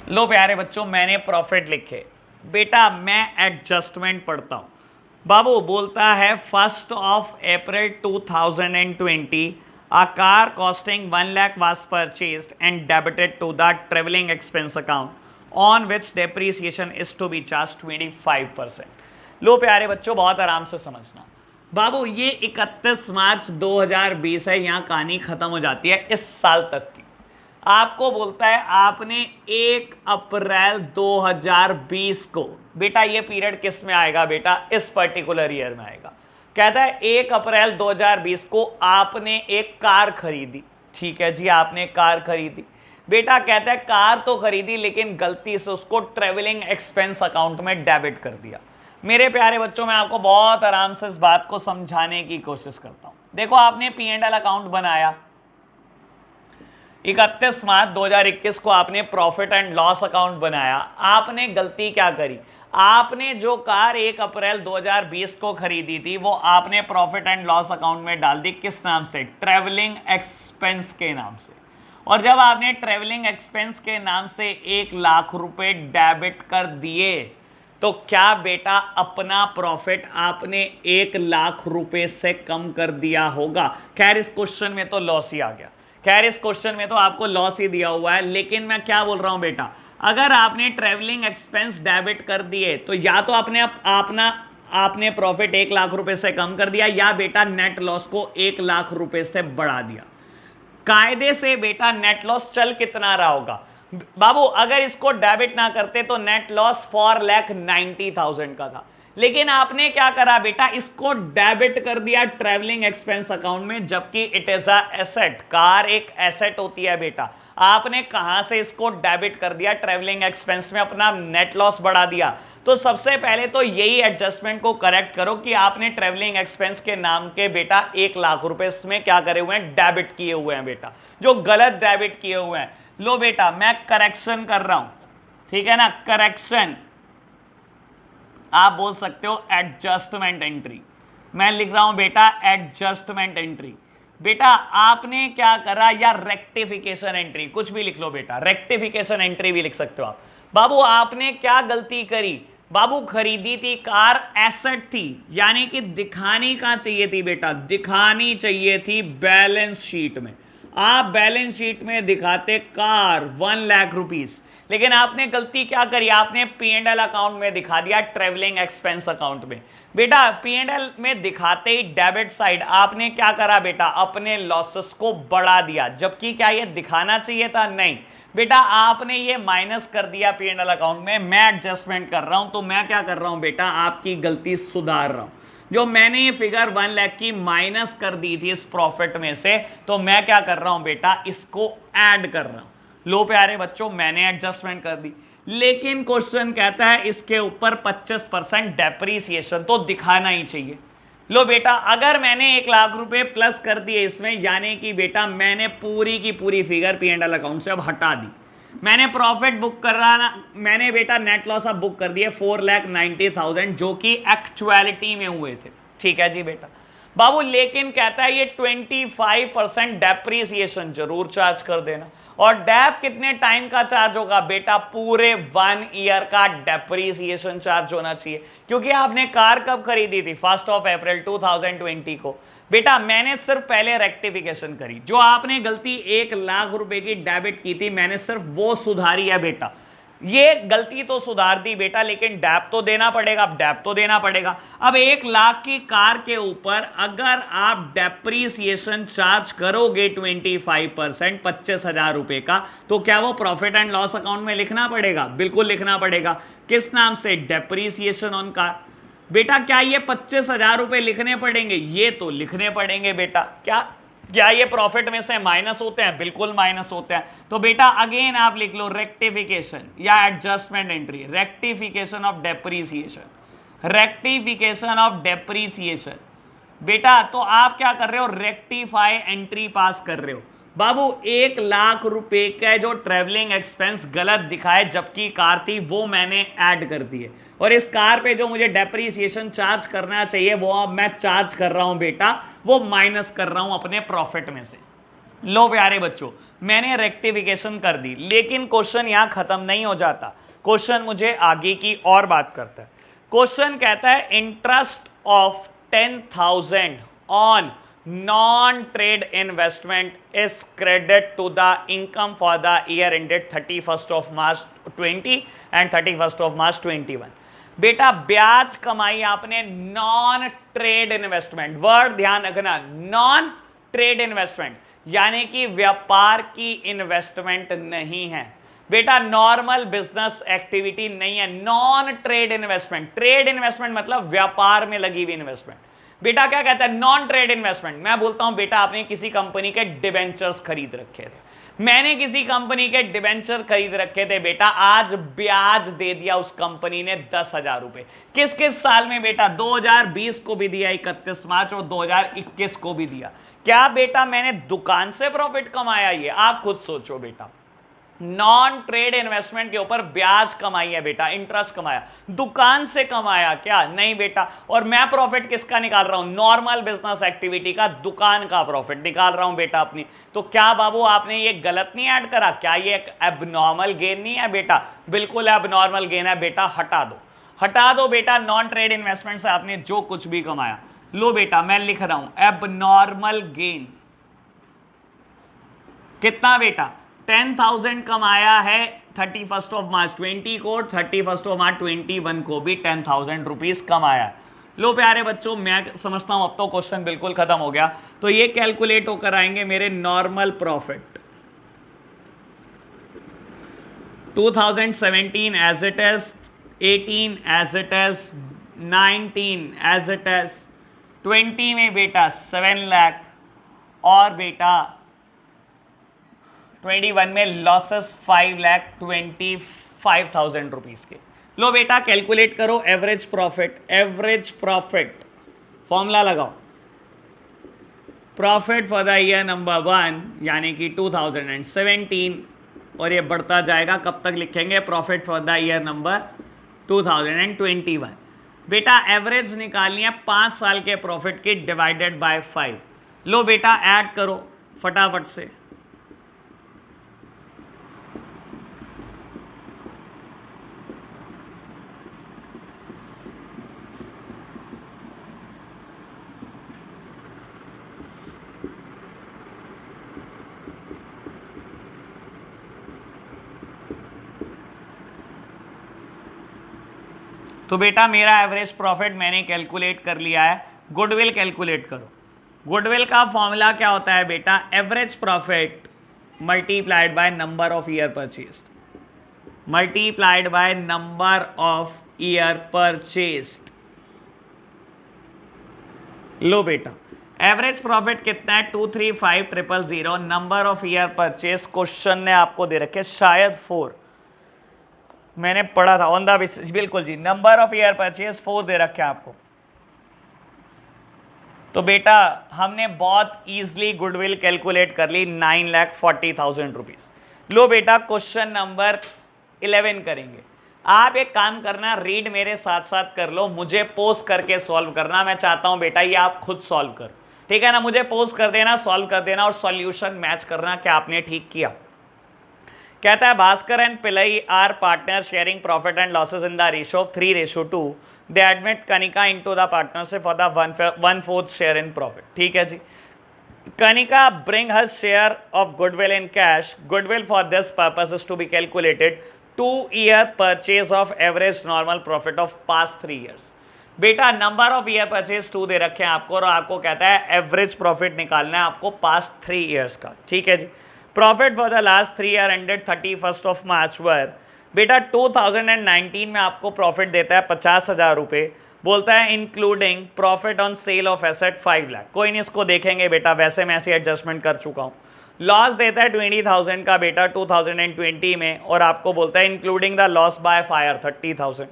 लो प्यारे बच्चों, मैंने प्रॉफिट लिखे बेटा। मैं एडजस्टमेंट पढ़ता हूं। बाबू बोलता है 1st of April 2020 a car costing 1 lakh was purchased and debited to the traveling expense account on which depreciation is to be charged 25%। लो प्यारे बच्चों, बहुत आराम से समझना। बाबू ये 31 मार्च 2020 है, यहाँ कहानी खत्म हो जाती है इस साल तक की। आपको बोलता है आपने 1 अप्रैल 2020 को, बेटा ये पीरियड किस में आएगा बेटा, इस पर्टिकुलर ईयर में आएगा। कहता है 1 अप्रैल 2020 को आपने एक कार खरीदी। ठीक है जी, आपने कार खरीदी बेटा। कहता है कार तो खरीदी लेकिन गलती से उसको ट्रेवलिंग एक्सपेंस अकाउंट में डेबिट कर दिया। मेरे प्यारे बच्चों, मैं आपको बहुत आराम से इस बात को समझाने की कोशिश करता हूं। देखो, आपने P&L अकाउंट बनाया 31 मार्च 2021 को, आपने प्रॉफिट एंड लॉस अकाउंट बनाया। आपने गलती क्या करी, आपने जो कार 1 अप्रैल 2020 को खरीदी थी वो आपने प्रॉफिट एंड लॉस अकाउंट में डाल दी। किस नाम से, ट्रेवलिंग एक्सपेंस के नाम से। और जब आपने ट्रेवलिंग एक्सपेंस के नाम से 1 लाख रुपए डेबिट कर दिए तो क्या बेटा अपना प्रॉफिट आपने 1 लाख रुपए से कम कर दिया होगा? खैर इस क्वेश्चन में तो लॉस ही आ गया। खैर इस क्वेश्चन में तो आपको लॉस ही दिया हुआ है, लेकिन मैं क्या बोल रहा हूं बेटा, अगर आपने ट्रेवलिंग एक्सपेंस डेबिट कर दिए तो या तो आपने प्रॉफिट 1 लाख रुपए से कम कर दिया, या बेटा नेट लॉस को 1 लाख रुपए से बढ़ा दिया। कायदे से बेटा नेट लॉस चल कितना रहा होगा बाबू, अगर इसको डेबिट ना करते तो नेट लॉस 4,90,000 का था। लेकिन आपने क्या करा बेटा, इसको डेबिट कर दिया ट्रैवलिंग एक्सपेंस अकाउंट में, जबकि it is a asset. Car एक एसेट होती है बेटा। आपने कहां से इसको डेबिट कर दिया, ट्रैवलिंग एक्सपेंस में, अपना नेट लॉस बढ़ा दिया। तो सबसे पहले तो यही एडजस्टमेंट को करेक्ट करो कि आपने ट्रैवलिंग एक्सपेंस के नाम के बेटा 1 लाख रुपए इसमें क्या करे हुए हैं, डेबिट किए हुए हैं बेटा, जो गलत डेबिट किए हुए हैं। लो बेटा मैं करेक्शन कर रहा हूं, ठीक है ना, करेक्शन आप बोल सकते हो एडजस्टमेंट एंट्री। मैं लिख रहा हूं बेटा एडजस्टमेंट एंट्री। बेटा आपने क्या करा, या रेक्टिफिकेशन एंट्री, कुछ भी लिख लो बेटा, रेक्टिफिकेशन एंट्री भी लिख सकते हो आप। बाबू आपने क्या गलती करी, बाबू खरीदी थी कार, एसेट थी, यानी कि दिखानी कहां चाहिए थी बेटा, दिखानी चाहिए थी बैलेंस शीट में। आप बैलेंस शीट में दिखाते कार 1 लाख रुपीस, लेकिन आपने गलती क्या करी, आपने P&L अकाउंट में दिखा दिया ट्रेवलिंग एक्सपेंस अकाउंट में। बेटा P&L में दिखाते ही डेबिट साइड आपने क्या करा बेटा, अपने लॉसेस को बढ़ा दिया, जबकि क्या ये दिखाना चाहिए था, नहीं बेटा आपने ये माइनस कर दिया P&L अकाउंट में। मैं एडजस्टमेंट कर रहा हूं तो मैं क्या कर रहा हूं बेटा, आपकी गलती सुधार रहा हूं। जो मैंने ये फिगर 1 लाख की माइनस कर दी थी इस प्रॉफिट में से, तो मैं क्या कर रहा हूं बेटा, इसको ऐड कर रहा हूं। लो प्यारे बच्चों मैंने एडजस्टमेंट कर दी, लेकिन क्वेश्चन कहता है इसके ऊपर 25% डेप्रीसिएशन तो दिखाना ही चाहिए। लो बेटा अगर मैंने 1 लाख रुपए प्लस कर दिए इसमें, यानी कि बेटा मैंने पूरी की पूरी फिगर P&L अकाउंट से अब हटा दी। मैंने प्रॉफिट बुक कर रहा ना, मैंने बेटा नेट लॉस अब बुक कर दिए 4,90,000 जो कि एक्चुअलिटी में हुए थे। ठीक है जी बेटा बाबू, लेकिन कहता है ये 25% डेप्रीसिएशन जरूर चार्ज कर देना। और डेप कितने टाइम का चार्ज होगा बेटा, पूरे 1 ईयर का डेप्रीसिएशन चार्ज होना चाहिए, क्योंकि आपने कार कब खरीदी थी, 1st of April 2020 को। बेटा मैंने सिर्फ पहले रेक्टिफिकेशन करी, जो आपने गलती 1,00,000 रुपए की डेबिट की थी मैंने सिर्फ वो सुधारी है बेटा। ये गलती तो सुधार दी बेटा, लेकिन डैप तो देना पड़ेगा, अब डैप तो देना पड़ेगा। अब 1,00,000 की कार के ऊपर अगर आप डेप्रीसिएशन चार्ज करोगे 25%, 25,000 रुपए का, तो क्या वो प्रॉफिट एंड लॉस अकाउंट में लिखना पड़ेगा? बिल्कुल लिखना पड़ेगा। किस नाम से? Depreciation on car. बेटा क्या ये 25,000 रुपए लिखने पड़ेंगे? ये तो लिखने पड़ेंगे बेटा। क्या ये प्रॉफिट में से माइनस होते हैं? बिल्कुल माइनस होते हैं। तो बेटा अगेन आप लिख लो रेक्टिफिकेशन या adjustment entry, rectification of depreciation, rectification of depreciation. बेटा तो आप क्या कर रहे हो? रेक्टिफाई एंट्री पास कर रहे हो। बाबू 1,00,000 रुपए का जो ट्रेवलिंग एक्सपेंस गलत दिखाए जबकि कार थी वो मैंने ऐड कर दिए, और इस कार पे जो मुझे डेप्रीसिएशन चार्ज करना चाहिए वो अब मैं चार्ज कर रहा हूं बेटा, वो माइनस कर रहा हूं अपने प्रॉफिट में से। लो प्यारे बच्चों, मैंने रेक्टिफिकेशन कर दी, लेकिन क्वेश्चन यहां खत्म नहीं हो जाता। क्वेश्चन मुझे आगे की और बात करता है। क्वेश्चन कहता है interest of 10,000 on non-trade investment is credited to the income for the year ended 31st of March 20 and 31st of March 21। बेटा ब्याज कमाई आपने नॉन ट्रेड इन्वेस्टमेंट, वर्ड ध्यान रखना, नॉन ट्रेड इन्वेस्टमेंट यानी कि व्यापार की इन्वेस्टमेंट नहीं है बेटा, नॉर्मल बिजनेस एक्टिविटी नहीं है, non trade investment. Trade investment मतलब व्यापार में लगी हुई इन्वेस्टमेंट। बेटा क्या कहता है? Non trade investment. मैं बोलता हूं बेटा आपने किसी कंपनी के डिबेंचर्स खरीद रखे थे, मैंने किसी कंपनी के डिबेंचर खरीद रखे थे बेटा, आज ब्याज दे दिया उस कंपनी ने 10,000 रुपए। किस किस साल में बेटा? 2020 को भी दिया 31 मार्च और 2021 को भी दिया। क्या बेटा मैंने दुकान से प्रॉफिट कमाया? ये आप खुद सोचो बेटा। नॉन ट्रेड इन्वेस्टमेंट के ऊपर ब्याज कमाई है बेटा, इंटरेस्ट कमाया। दुकान से कमाया क्या? नहीं बेटा। और मैं प्रॉफिट किसका निकाल रहा हूं? नॉर्मल बिजनेस एक्टिविटी का, दुकान का प्रॉफिट निकाल रहा हूं बेटा अपनी। तो क्या बाबू आपने ये गलत नहीं ऐड करा? क्या ये एक एबनॉर्मल गेन नहीं है बेटा? बिल्कुल एबनॉर्मल गेन है बेटा, हटा दो, हटा दो बेटा। नॉन ट्रेड इन्वेस्टमेंट से आपने जो कुछ भी कमाया, लो बेटा मैं लिख रहा हूं एबनॉर्मल गेन। कितना बेटा? 10,000 कमाया है 31st ऑफ मार्च 20 को, 31st ऑफ मार्च 21 को भी 10,000 रुपीज कमाया। लो प्यारे बच्चों, मैं समझता हूं अब तो क्वेश्चन बिल्कुल खत्म हो गया। तो ये कैलकुलेट होकर आएंगे मेरे normal profit 2017 as it is, 18 as it is, 19 as it is, 20 में बेटा 7 लाख, और बेटा 21 में लॉसेस 5,25,000 रुपीज के। लो बेटा कैलकुलेट करो average profit. Average profit formula लगाओ, profit for the year number 1 यानी कि 2017, और ये बढ़ता जाएगा। कब तक लिखेंगे? Profit for the year number 2021। बेटा एवरेज निकालनी है 5 साल के प्रॉफिट की डिवाइडेड बाय 5। लो बेटा ऐड करो फटाफट से। तो बेटा मेरा एवरेज प्रॉफिट मैंने कैलकुलेट कर लिया है। गुडविल कैलकुलेट करो। गुडविल का फॉर्मूला क्या होता है बेटा? Average profit multiplied by number of year purchased, multiplied by number of year purchased. लो बेटा एवरेज प्रॉफिट कितना है? 235,000। Number of year purchase question ने आपको दे रखे शायद 4, मैंने पढ़ा था ऑन द बेसिस, बिल्कुल जी, नंबर ऑफ ईयर परचेज 4 दे रखे आपको। तो बेटा हमने बहुत इजीली गुडविल कैलकुलेट कर ली 9,40,000 रुपीज। लो बेटा क्वेश्चन नंबर 11 करेंगे। आप एक काम करना, रीड मेरे साथ साथ कर लो, मुझे पोज करके सॉल्व करना। मैं चाहता हूं बेटा ये आप खुद सॉल्व करो, ठीक है ना? मुझे पोज कर देना, सॉल्व कर देना और सॉल्यूशन मैच करना क्या आपने ठीक किया। कहता है Bhaskar and Pillai are partner sharing profit and losses in the ratio of 3:2। They admit Kanika into the partnership for the 1/4 share in profit. ठीक है जी। Kanika bring her share of goodwill in cash. Goodwill for this purpose is to be calculated 2-year purchase of average normal profit of past 3 years. बेटा number of year purchase 2 दे रखे हैं आपको और आपको कहता है एवरेज प्रॉफिट निकालना है आपको पास्ट 3 ईयर्स का। ठीक है जी। Profit for the last 3 year ended 31 of March were. बेटा 2019 में आपको प्रॉफिट देता है 50,000 रुपये। बोलता है including profit on sale of asset 5 lakh. कोई नहीं, इसको देखेंगे बेटा, वैसे मैं ऐसी एडजस्टमेंट कर चुका हूँ। लॉस देता है 20,000 का बेटा 2020 में और आपको बोलता है including the loss by fire 30,000।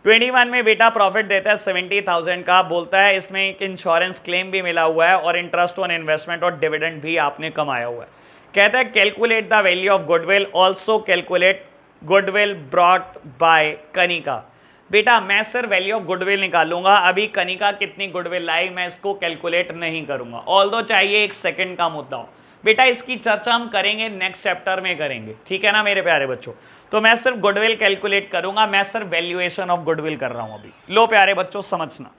21 में बेटा प्रॉफिट देता है 70,000 का। बोलता है इसमें एक इंश्योरेंस क्लेम भी मिला हुआ है और इंटरेस्ट ऑन इन्वेस्टमेंट और डिविडेंड भी आपने कमाया हुआ है। कहता है calculate the value of goodwill, also calculate goodwill brought by Kanika. बेटा मैं सिर्फ वैल्यू ऑफ गुडविल निकालूंगा, अभी कनिका कितनी गुडविल लाई मैं इसको कैलकुलेट नहीं करूंगा, ऑल्दो चाहिए 1 सेकंड का मुद्दा हो। बेटा इसकी चर्चा हम करेंगे नेक्स्ट चैप्टर में करेंगे, ठीक है ना मेरे प्यारे बच्चों। तो मैं सिर्फ गुडविल कैलकुलेट करूंगा, मैं सिर्फ वैल्यूएशन ऑफ गुडविल कर रहा हूं अभी। लो प्यारे बच्चों समझना,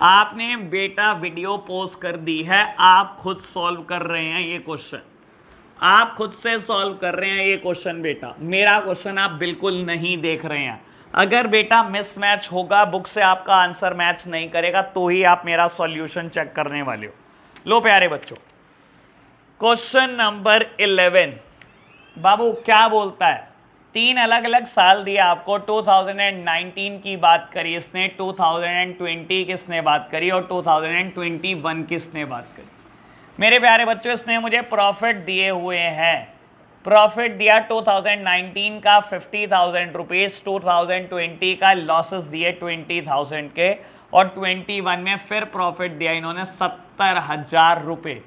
आपने बेटा वीडियो पोस्ट कर दी है, आप खुद सॉल्व कर रहे हैं ये क्वेश्चन, आप खुद से सॉल्व कर रहे हैं ये क्वेश्चन। बेटा मेरा क्वेश्चन आप बिल्कुल नहीं देख रहे हैं। अगर बेटा मिसमैच होगा, बुक से आपका आंसर मैच नहीं करेगा तो ही आप मेरा सॉल्यूशन चेक करने वाले हो। लो प्यारे बच्चों, क्वेश्चन नंबर 11 बाबू क्या बोलता है। 3 अलग अलग साल दिया आपको, 2019 की बात करी इसने, 2020 किसने बात करी और 2021 किसने बात करी। मेरे प्यारे बच्चों इसने मुझे प्रॉफिट दिए हुए हैं, प्रॉफिट दिया 2019 का 50,000 रुपीज़, 2020 का लॉसेस दिए 20,000 के और 21 में फिर प्रॉफिट दिया इन्होंने 70,000 रुपये।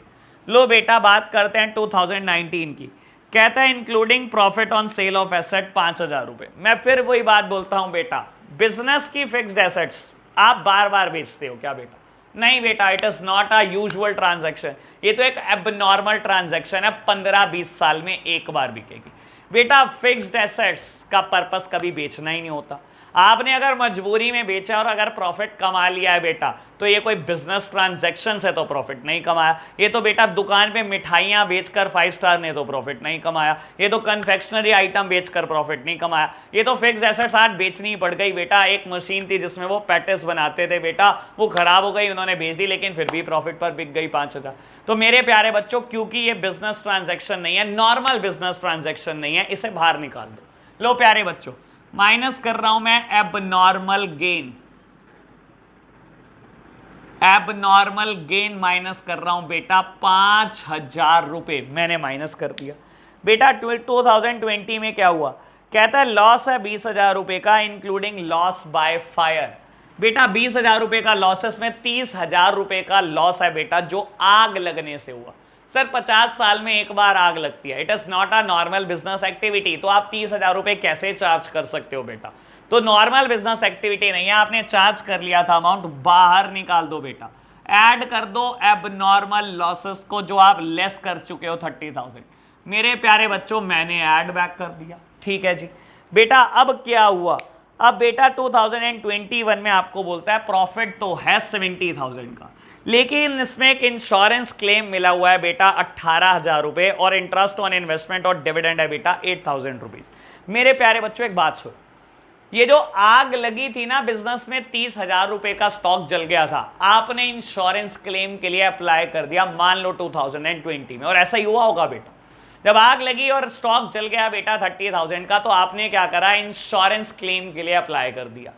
लो बेटा बात करते हैं 2019 की। कहता है including profit on sale of asset 5,000 रुपये। मैं फिर वही बात बोलता हूं बेटा, बिजनेस की फिक्स्ड एसेट्स आप बार बार बेचते हो क्या बेटा? नहीं बेटा, it is not a usual transaction, ये तो एक एबनॉर्मल ट्रांजैक्शन है, 15-20 साल में एक बार बिकेगी। बेटा फिक्स्ड एसेट्स का पर्पस कभी बेचना ही नहीं होता। आपने अगर मजबूरी में बेचा और अगर प्रॉफिट कमा लिया है बेटा, तो ये कोई बिजनेस ट्रांजैक्शन से तो प्रॉफिट नहीं कमाया। ये तो बेटा दुकान पे मिठाइयाँ बेचकर 5 स्टार ने तो प्रॉफिट नहीं कमाया, ये तो कन्फेक्शनरी आइटम बेचकर प्रॉफिट नहीं कमाया। ये तो फिक्स्ड एसेट्स आज बेचनी पड़ गई बेटा। एक मशीन थी जिसमें वो पैटिस बनाते थे बेटा, वो खराब हो गई, उन्होंने बेच दी, लेकिन फिर भी प्रॉफिट पर बिक गई 5,000। तो मेरे प्यारे बच्चों क्योंकि ये बिजनेस ट्रांजैक्शन नहीं है, नॉर्मल बिजनेस ट्रांजैक्शन नहीं है, इसे बाहर निकाल दो। लो प्यारे बच्चों माइनस कर रहा हूं मैं abnormal gain, abnormal gain minus कर रहा हूं बेटा 5,000 रुपए मैंने माइनस कर दिया। बेटा 2020 में क्या हुआ? कहता है लॉस है 20,000 रुपए का इंक्लूडिंग लॉस बाय फायर। बेटा 20,000 रुपए का लॉसेस में 30,000 रुपए का लॉस है बेटा जो आग लगने से हुआ। सर 50 साल में एक बार आग लगती है, it is not a normal business activity, तो आप 30,000 रुपए कैसे चार्ज कर सकते हो बेटा? तो नॉर्मल बिजनेस एक्टिविटी नहीं है, आपने चार्ज कर लिया था अमाउंट, बाहर निकाल दो बेटा, ऐड कर दो एबनॉर्मल लॉसेस को जो आप लेस कर चुके हो 30,000। मेरे प्यारे बच्चों मैंने ऐड बैक कर दिया, ठीक है जी। बेटा अब क्या हुआ? अब बेटा 2021 में आपको बोलता है प्रॉफिट तो है 70,000 का, लेकिन इसमें एक इंश्योरेंस क्लेम मिला हुआ है बेटा 18,000 रुपये और इंटरेस्ट ऑन इन्वेस्टमेंट और डिविडेंड है बेटा 8,000 रुपीज़। मेरे प्यारे बच्चों एक बात सुनो, ये जो आग लगी थी ना बिजनेस में, 30,000 रुपये का स्टॉक जल गया था, आपने इंश्योरेंस क्लेम के लिए अप्लाई कर दिया मान लो 2020 में, और ऐसा ही हुआ होगा बेटा। जब आग लगी और स्टॉक जल गया बेटा 30,000 का, तो आपने क्या करा? इंश्योरेंस क्लेम के लिए अप्लाई कर दिया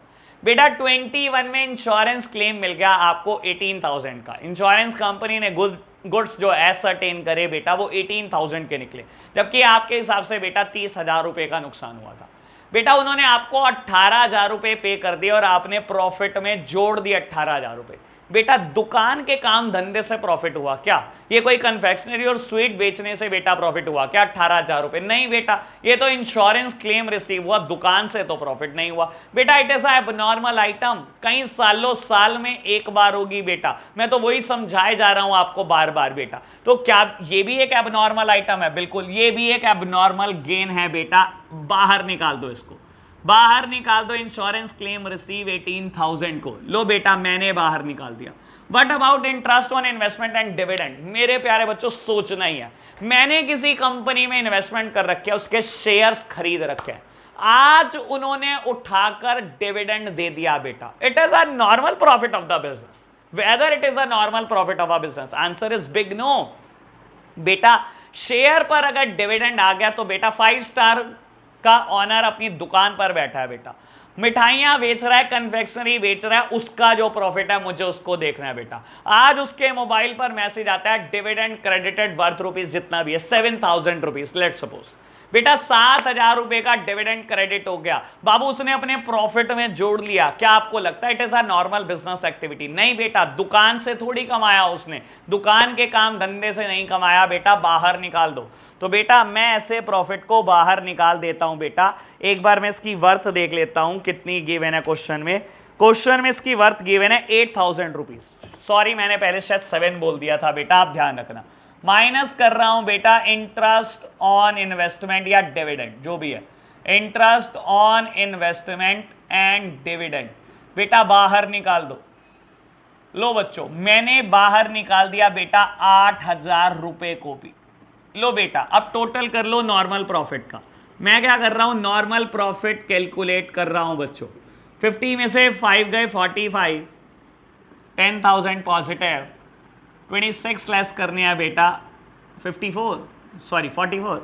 बेटा। 21 में इंश्योरेंस क्लेम मिल गया आपको 18,000 का। इंश्योरेंस कंपनी ने गुड्स जो एसर्टेन करे बेटा वो 18,000 के निकले, जबकि आपके हिसाब से बेटा 30,000 रुपये का नुकसान हुआ था। बेटा उन्होंने आपको 18,000 रुपये पे कर दिए और आपने प्रॉफिट में जोड़ दिए 18,000 रुपये। बेटा दुकान के काम धंधे से प्रॉफिट हुआ क्या? ये कोई कन्फेक्शनरी और स्वीट बेचने से बेटा प्रॉफिट हुआ क्या 18,000 रुपए? नहीं बेटा, ये तो इंश्योरेंस क्लेम रिसीव हुआ, दुकान से तो प्रॉफिट नहीं हुआ बेटा। इट इज एबनॉर्मल आइटम, कई सालों साल में एक बार होगी बेटा, मैं तो वही समझाए जा रहा हूं आपको बार बार बेटा। तो क्या ये भी एक एबनॉर्मल आइटम है? बिल्कुल, ये भी एक एबनॉर्मल गेन है बेटा, बाहर निकाल दो इसको, बाहर निकाल दो। इंश्योरेंस क्लेम रिसीव 18,000 को, लो बेटा मैंने बाहर निकाल दिया। What about interest on investment and dividend? मेरे प्यारे बच्चों सोचना ही है, मैंने किसी कंपनी में इन्वेस्टमेंट कर रखे, उसके शेयर्स खरीद रखे हैं, आज उन्होंने उठाकर डिविडेंड दे दिया बेटा, it is a normal profit of the business. Whether it is a normal profit of a business? Answer is big no बेटा। शेयर पर अगर डिविडेंड आ गया तो बेटा 5 स्टार का ऑनर अपनी दुकान पर बैठा है बेटा, मिठाइयां बेच रहा है, कन्फेक्शनरी बेच रहा है, उसका जो प्रॉफिट है मुझे उसको देखना है बेटा। आज उसके मोबाइल पर मैसेज आता है डिविडेंड क्रेडिटेड वर्थ रुपीज जितना भी है 7,000 रुपीज, लेट सपोज बेटा 7,000 रुपए का डिविडेंड क्रेडिट हो गया बाबू, उसने अपने प्रॉफिट में जोड़ लिया। क्या आपको लगता है it is a normal business activity? नहीं बेटा, दुकान से थोड़ी कमाया उसने, दुकान के काम धंधे से नहीं कमाया बेटा, बाहर निकाल दो। तो बेटा मैं ऐसे प्रॉफिट को बाहर निकाल देता हूं बेटा। एक बार मैं इसकी वर्थ देख लेता हूं कितनी गिवन है क्वेश्चन में। क्वेश्चन में इसकी वर्थ गिवन है 8,000 रुपीज, सॉरी मैंने पहले शायद 7 बोल दिया था बेटा, आप ध्यान रखना। माइनस कर रहा हूं बेटा इंटरेस्ट ऑन इन्वेस्टमेंट या डिविडेंड, जो भी है, interest on investment and dividend बेटा बाहर निकाल दो। लो बच्चों मैंने बाहर निकाल दिया बेटा 8,000 रुपए को भी। लो बेटा अब टोटल कर लो नॉर्मल प्रॉफिट का। मैं क्या कर रहा हूं, नॉर्मल प्रॉफिट कैलकुलेट कर रहा हूं बच्चों। 50 में से 5 गए 45, 10,000 पॉजिटिव, 26 लेस करने हैं बेटा 54, सॉरी 44।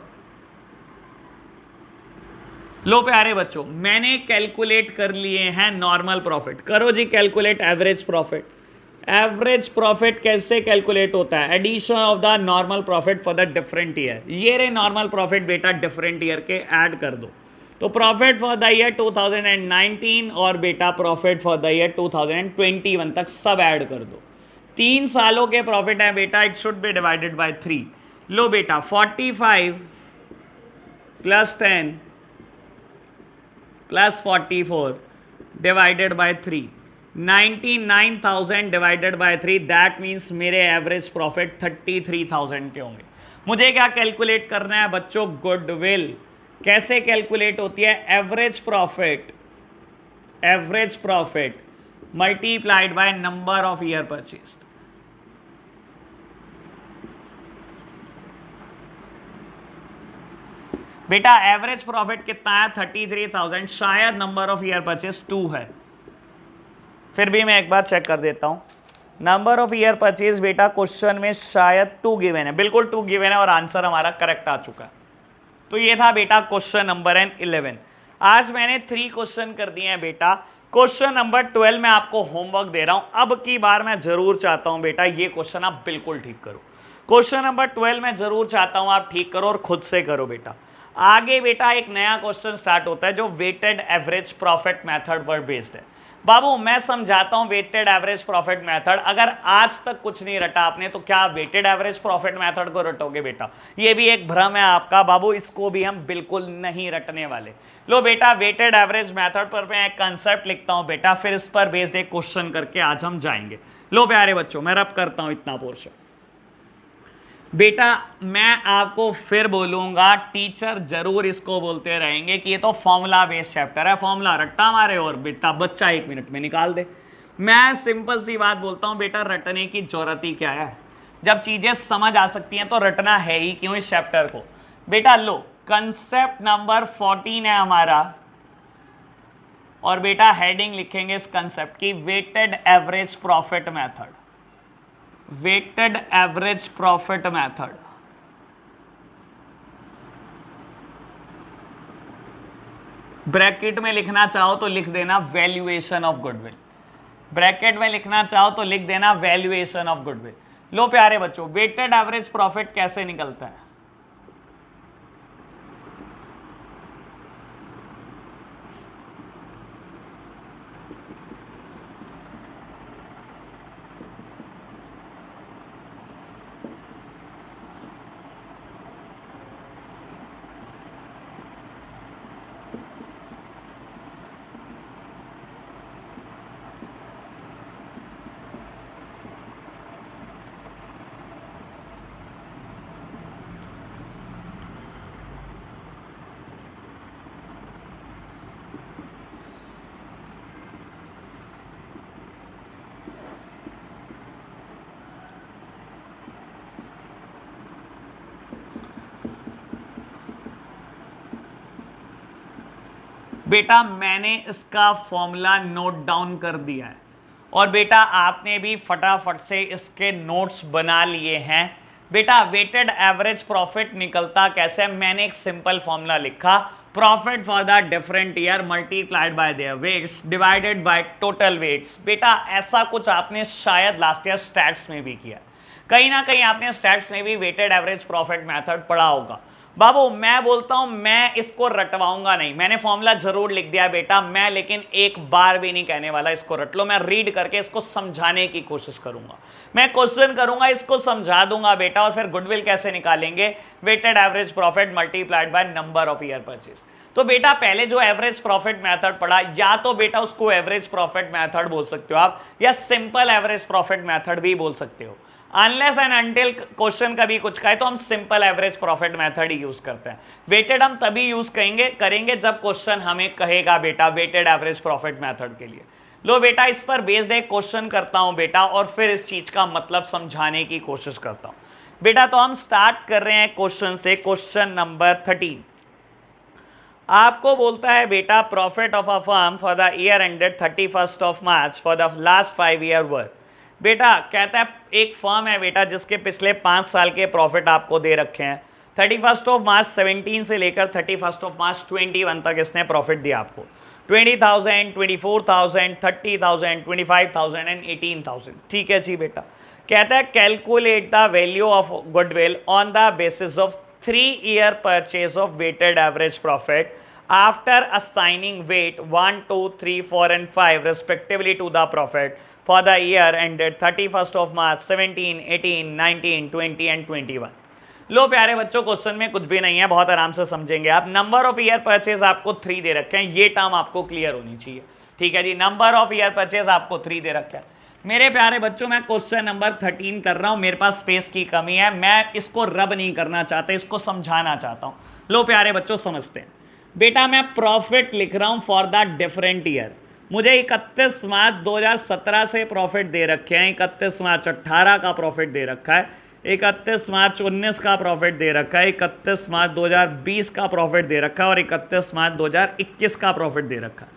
लो प्यारे बच्चों मैंने कैलकुलेट कर लिए हैं नॉर्मल प्रॉफिट। करो जी calculate average profit. Average profit कैसे कैलकुलेट होता है? Addition of the normal profit for the different year. ये रे नॉर्मल प्रॉफिट बेटा डिफरेंट ईयर के ऐड कर दो। तो प्रॉफिट फॉर द ईयर 2019 और बेटा प्रॉफिट फॉर द ईयर 2021 तक सब ऐड कर दो। 3 सालों के प्रॉफिट है बेटा, it should be divided by 3। लो बेटा 45 plus 10 plus 44 divided by 3, 99,000 divided by 3, that means मेरे एवरेज प्रॉफिट 33,000 के होंगे। मुझे क्या कैलकुलेट करना है बच्चों? गुडविल। कैसे कैलकुलेट होती है? Average profit multiplied by number of year purchased. बेटा एवरेज प्रॉफिट कितना है? 33,000, शायद नंबर ऑफ ईयर परचेज 2 है, फिर भी मैं एक बार चेक कर देता हूं। नंबर ऑफ ईयर परचेज बेटा क्वेश्चन में शायद 2 गिवन है, बिल्कुल 2 गिवन है और आंसर हमारा करेक्ट आ चुका है। तो ये था बेटा क्वेश्चन नंबर 11। आज मैंने 3 क्वेश्चन कर दिए हैं बेटा। क्वेश्चन नंबर 12 में आपको होमवर्क दे रहा हूं, अब की बार मैं जरूर चाहता हूं बेटा ये क्वेश्चन आप बिल्कुल ठीक करो। क्वेश्चन नंबर 12 में जरूर चाहता हूं आप ठीक करो और खुद से करो बेटा। आगे बेटा एक नया क्वेश्चन स्टार्ट होता है जो वेटेड एवरेज प्रॉफिट मेथड पर बेस्ड है। बाबू मैं समझाता हूं वेटेड एवरेज प्रॉफिट मेथड। अगर आज तक कुछ नहीं रटा आपने तो क्या वेटेड एवरेज प्रॉफिट मेथड को रटोगे बेटा? ये भी एक भ्रम है आपका बाबू, इसको भी हम बिल्कुल नहीं रटने वाले। लो बेटा वेटेड एवरेज मेथड पर मैं एक कंसेप्ट लिखता हूं बेटा, फिर इस पर बेस्ड एक क्वेश्चन करके आज हम जाएंगे। लो प्यारे बच्चों मैं रब करता हूं इतना पोर्शन। बेटा मैं आपको फिर बोलूंगा, टीचर जरूर इसको बोलते रहेंगे कि ये तो फॉर्मूला बेस्ड चैप्टर है, फॉर्मूला रट्टा मारे और बेटा बच्चा 1 मिनट में निकाल दे। मैं सिंपल सी बात बोलता हूं बेटा, रटने की जरूरत ही क्या है? जब चीजें समझ आ सकती हैं तो रटना है ही क्यों इस चैप्टर को। बेटा लो कंसेप्ट नंबर 14 है हमारा, और बेटा हेडिंग लिखेंगे इस कंसेप्ट की weighted average profit method. Weighted average profit method. Bracket में लिखना चाहो तो लिख देना वैल्यूएशन ऑफ गुडविल, ब्रैकेट में लिखना चाहो तो लिख देना वैल्यूएशन ऑफ गुडविल। लो प्यारे बच्चों वेटेड एवरेज प्रॉफिट कैसे निकलता है? बेटा मैंने इसका फॉर्मूला नोट डाउन कर दिया है और बेटा आपने भी फटाफट से इसके नोट्स बना लिए हैं। बेटा वेटेड एवरेज प्रॉफिट निकलता कैसे, मैंने एक सिंपल फॉर्मूला लिखा, profit for the different year multiplied by their weights divided by total weights. बेटा ऐसा कुछ आपने शायद लास्ट ईयर स्टैट्स में भी किया, कहीं ना कहीं आपने स्टैट्स में भी वेटेड एवरेज प्रॉफिट मेथड पढ़ा होगा। बाबू मैं बोलता हूं मैं इसको रटवाऊंगा नहीं, मैंने फॉर्मूला जरूर लिख दिया बेटा मैं, लेकिन एक बार भी नहीं कहने वाला इसको रट लो, मैं रीड करके इसको समझाने की कोशिश करूंगा, मैं क्वेश्चन करूंगा इसको समझा दूंगा बेटा, और फिर गुडविल कैसे निकालेंगे, weighted average profit multiplied by number of year purchase. तो बेटा पहले जो एवरेज प्रॉफिट मेथड पढ़ा, या तो बेटा उसको एवरेज प्रॉफिट मेथड बोल सकते हो आप, या सिंपल एवरेज प्रॉफिट मेथड भी बोल सकते हो। अनलेस एंड अनटिल क्वेश्चन कभी कुछ कहे तो हम सिंपल एवरेज प्रॉफिट मेथड ही यूज करते हैं। वेटेड हम तभी यूज करेंगे जब क्वेश्चन हमें कहेगा बेटा वेटेड एवरेज प्रॉफिट मेथड के लिए। लो बेटा इस पर बेस्ड एक क्वेश्चन करता हूं बेटा, और फिर इस चीज का मतलब समझाने की कोशिश करता हूं बेटा। तो हम स्टार्ट कर रहे हैं क्वेश्चन से, क्वेश्चन नंबर 13 आपको बोलता है बेटा profit of a firm for the year ended 31st of March for the last 5 year वर। बेटा कहता है एक फर्म है बेटा जिसके पिछले 5 साल के प्रॉफिट आपको दे रखे हैं, 31st ऑफ मार्च 17 से लेकर 31st ऑफ मार्च 21 तक इसने प्रॉफिट दिया आपको, 20,000, 24,000, 30,000, 25,000 एंड 18,000। ठीक है जी बेटा। कहता है calculate the value of goodwill on the basis of 3 year purchase of weighted average profit after assigning weight 1, 2, 3, 4 and 5 respectively to the profit for the year ended 31st of March 17, 18, 19, 20 and 21। लो प्यारे बच्चों question में कुछ भी नहीं है, बहुत आराम से समझेंगे आप। नंबर ऑफ ईयर परचेज आपको 3 दे रखे हैं, ये टर्म आपको क्लियर होनी चाहिए। ठीक है जी, नंबर ऑफ ईयर परचेज आपको 3 दे रखे हैं। मेरे प्यारे बच्चों मैं क्वेश्चन नंबर 13 कर रहा हूं, मेरे पास स्पेस की कमी है, मैं इसको रब नहीं करना चाहता, इसको समझाना चाहता हूं। लो प्यारे बच्चों समझते हैं बेटा, मैं प्रॉफिट लिख रहा हूं फॉर द डिफरेंट ईयर। मुझे 31 मार्च 2017 से प्रॉफिट दे रखे हैं, 31 मार्च 18 का प्रॉफिट दे रखा है, 31 मार्च 19 का प्रॉफिट दे रखा है, 31 मार्च 2020 का प्रॉफिट दे रखा है और 31 मार्च 2021 का प्रॉफिट दे रखा है।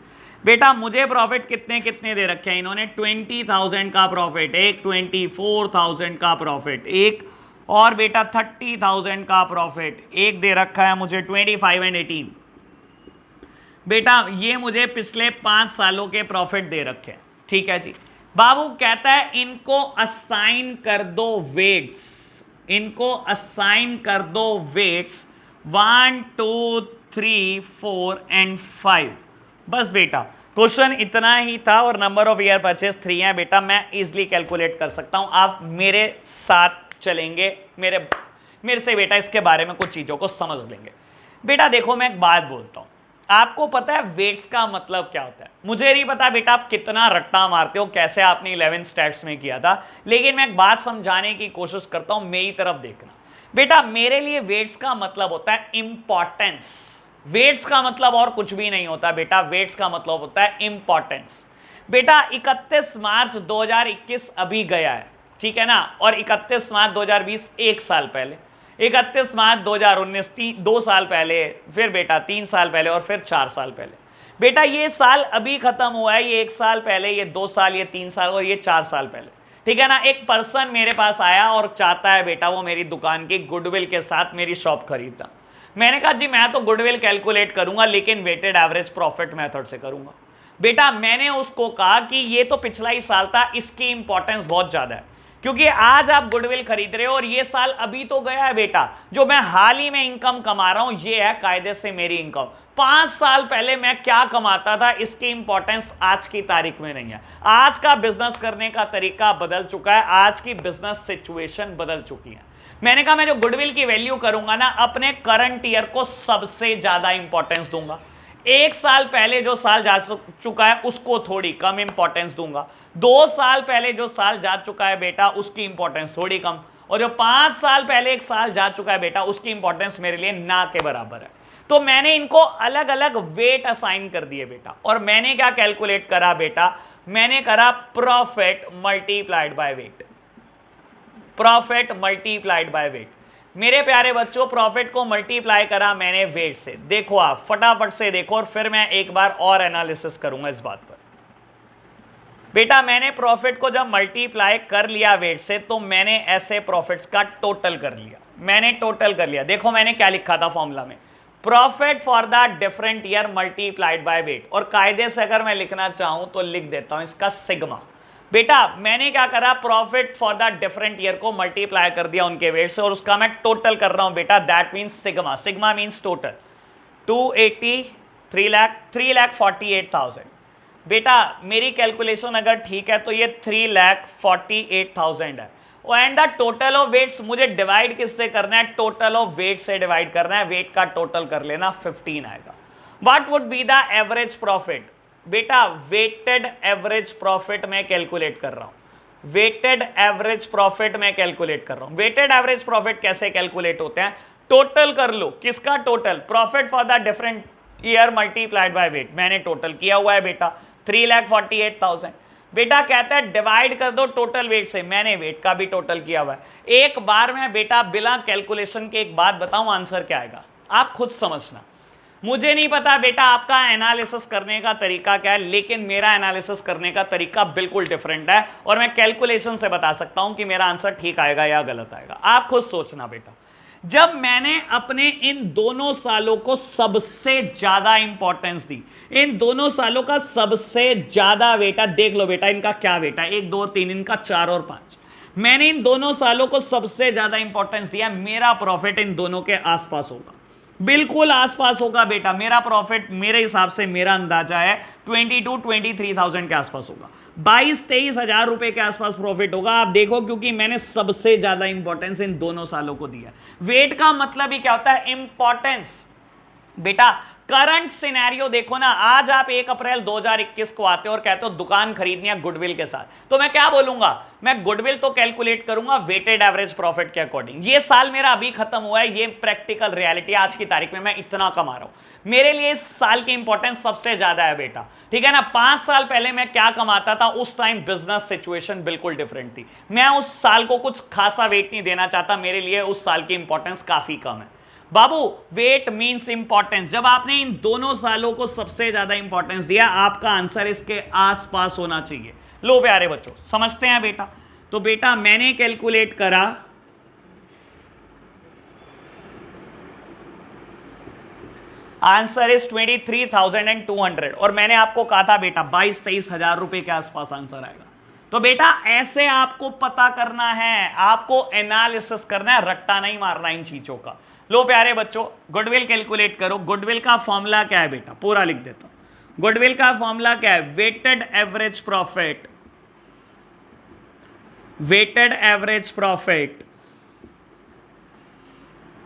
बेटा मुझे प्रॉफिट कितने कितने दे रखे हैं इन्होंने, 20,000 का प्रॉफिट एक, 24,000 का प्रॉफिट एक, और बेटा 30,000 का प्रॉफिट एक दे रखा है मुझे, 25 एंड 18। बेटा ये मुझे पिछले 5 सालों के प्रॉफिट दे रखे हैं। ठीक है जी। बाबू कहता है इनको असाइन कर दो वेट्स, इनको असाइन कर दो वेट्स 1, 2, 3, 4 एंड 5। बस बेटा क्वेश्चन इतना ही था, और नंबर ऑफ ईयर परचेज 3 है बेटा, मैं इजीली कैलकुलेट कर सकता हूं, आप मेरे साथ चलेंगे, मेरे से बेटा इसके बारे में कुछ चीजों को समझ लेंगे। बेटा देखो मैं एक बात बोलता हूं, आपको पता है वेट्स का मतलब क्या होता है, मुझे नहीं पता बेटा आप कितना रट्टा मारते हो, कैसे आपने 11 स्टैट्स में किया था, लेकिन मैं एक बात समझाने की कोशिश करता हूं, मेरी तरफ देखना बेटा। मेरे लिए वेट्स का मतलब होता है इंपॉर्टेंस, वेट्स का मतलब और कुछ भी नहीं होता बेटा, वेट्स का मतलब होता है इंपॉर्टेंस। बेटा 31 मार्च 2021 अभी गया है, ठीक है ना, और 31 मार्च 2020 एक साल पहले, 31 मार्च 2019 2 साल पहले, फिर बेटा 3 साल पहले और फिर 4 साल पहले। बेटा ये साल अभी खत्म हुआ है, ये 1 साल पहले, ये 2 साल, ये 3 साल और ये 4 साल पहले। ठीक है ना। एक पर्सन मेरे पास आया और चाहता है बेटा वो मेरी दुकान की गुडविल के साथ मेरी शॉप खरीदता। मैंने कहा जी मैं तो गुडविल कैलकुलेट करूंगा लेकिन वेटेड एवरेज प्रॉफिट मेथड से करूंगा। बेटा मैंने उसको कहा कि ये तो पिछला ही साल था, इसकी इंपॉर्टेंस बहुत ज्यादा है, क्योंकि आज आप गुडविल खरीद रहे हो और ये साल अभी तो गया है बेटा, जो मैं हाल ही में इनकम कमा रहा हूं ये है कायदे से मेरी इनकम। 5 साल पहले मैं क्या कमाता था इसकी इंपॉर्टेंस आज की तारीख में नहीं है। आज का बिजनेस करने का तरीका बदल चुका है, आज की बिजनेस सिचुएशन बदल चुकी है। मैंने कहा मैं जो गुडविल की वैल्यू करूंगा ना, अपने करंट ईयर को सबसे ज्यादा इंपॉर्टेंस दूंगा। 1 साल पहले जो साल जा चुका है उसको थोड़ी कम इंपॉर्टेंस दूंगा, 2 साल पहले जो साल जा चुका है बेटा उसकी इंपॉर्टेंस थोड़ी कम, और जो 5 साल पहले एक साल जा चुका है बेटा उसकी इंपॉर्टेंस मेरे लिए ना के बराबर है। तो मैंने इनको अलग अलग वेट असाइन कर दिए बेटा, और मैंने क्या कैलकुलेट करा बेटा, मैंने करा profit multiplied by weight, profit multiplied by weight. मेरे प्यारे बच्चों प्रॉफिट को मल्टीप्लाई करा मैंने वेट से। देखो आप फटाफट से देखो और फिर मैं एक बार और एनालिसिस करूंगा इस बात पर। बेटा मैंने प्रॉफिट को जब मल्टीप्लाई कर लिया वेट से तो मैंने ऐसे प्रॉफिट्स का टोटल कर लिया, मैंने टोटल कर लिया। देखो मैंने क्या लिखा था फॉर्मूला में, profit for the different year multiplied by weight, और कायदे से अगर मैं लिखना चाहूं तो लिख देता हूं इसका सिग्मा। बेटा मैंने क्या करा, profit for the different year को मल्टीप्लाई कर दिया उनके वेट से और उसका मैं टोटल कर रहा हूं बेटा, that means sigma. Sigma means total 280 3,48,000। बेटा मेरी कैलकुलेशन अगर ठीक है तो ये 3,48,000 है। And the total of weights मुझे डिवाइड किससे करना है, टोटल ऑफ वेट से डिवाइड करना है। वेट का टोटल कर लेना 15 आएगा। What would be the average profit, बेटा वेटेड एवरेज प्रॉफिट में कैलकुलेट कर रहा हूं, वेटेड एवरेज प्रॉफिट में कैलकुलेट कर रहा हूं। वेटेड एवरेज प्रॉफिट कैसे कैलकुलेट होते हैं, टोटल कर लो, किसका total, profit for the different year multiplied by weight. मैंने टोटल किया हुआ है बेटा 3,48,000। बेटा कहता है डिवाइड कर दो टोटल वेट से, मैंने वेट का भी टोटल किया हुआ है। एक बार में बेटा बिना कैलकुलेशन के एक बात बताऊं आंसर क्या आएगा, आप खुद समझना। मुझे नहीं पता बेटा आपका एनालिसिस करने का तरीका क्या है, लेकिन मेरा एनालिसिस करने का तरीका बिल्कुल डिफरेंट है और मैं कैलकुलेशन से बता सकता हूं कि मेरा आंसर ठीक आएगा या गलत आएगा। आप खुद सोचना बेटा। जब मैंने अपने इन दोनों सालों को सबसे ज्यादा इंपॉर्टेंस दी, इन दोनों सालों का सबसे ज्यादा बेटा देख लो बेटा इनका क्या बेटा 1 2 3 इनका 4 और 5, मैंने इन दोनों सालों को सबसे ज्यादा इंपॉर्टेंस दिया। मेरा प्रॉफिट इन दोनों के आसपास होगा, बिल्कुल आसपास होगा बेटा। मेरा प्रॉफिट मेरे हिसाब से मेरा अंदाजा है 22-23,000 के आसपास होगा, 22-23,000 रुपए के आसपास प्रॉफिट होगा। आप देखो क्योंकि मैंने सबसे ज्यादा इंपॉर्टेंस इन दोनों सालों को दिया। वेट का मतलब ही क्या होता है, इंपॉर्टेंस। बेटा करंट सिनेरियो देखो ना, आज आप 1 अप्रैल 2021 को आते हो और कहते हो दुकान खरीदनी है गुडविल के साथ, तो मैं क्या बोलूंगा, मैं गुडविल तो कैलकुलेट करूंगा वेटेड एवरेज प्रॉफिट के अकॉर्डिंग। ये साल मेरा अभी खत्म हुआ है, ये प्रैक्टिकल रियलिटी, आज की तारीख में मैं इतना कमा रहा हूं, मेरे लिए इस साल की इंपॉर्टेंस सबसे ज्यादा है बेटा, ठीक है ना। 5 साल पहले मैं क्या कमाता था, उस टाइम बिजनेस सिचुएशन बिल्कुल डिफरेंट थी। मैं उस साल को कुछ खासा वेट नहीं देना चाहता, मेरे लिए उस साल की इंपॉर्टेंस काफी कम है बाबू। Wait means importance. जब आपने इन दोनों सालों को सबसे ज्यादा इंपॉर्टेंस दिया, आपका आंसर इसके आसपास होना चाहिए। लो प्यारे बच्चों समझते हैं बेटा। तो बेटा मैंने कैलकुलेट करा आंसर इज 23,200 और मैंने आपको कहा था बेटा 22-23,000 रुपए के आसपास आंसर आएगा। तो बेटा ऐसे आपको पता करना है, आपको एनालिसिस करना है, रट्टा नहीं मारना इन चीजों का। लो प्यारे बच्चों गुडविल कैलकुलेट करो। गुडविल का फॉर्मूला क्या है बेटा, पूरा लिख देता हूं। गुडविल का फॉर्मूला क्या है, weighted average profit, weighted average profit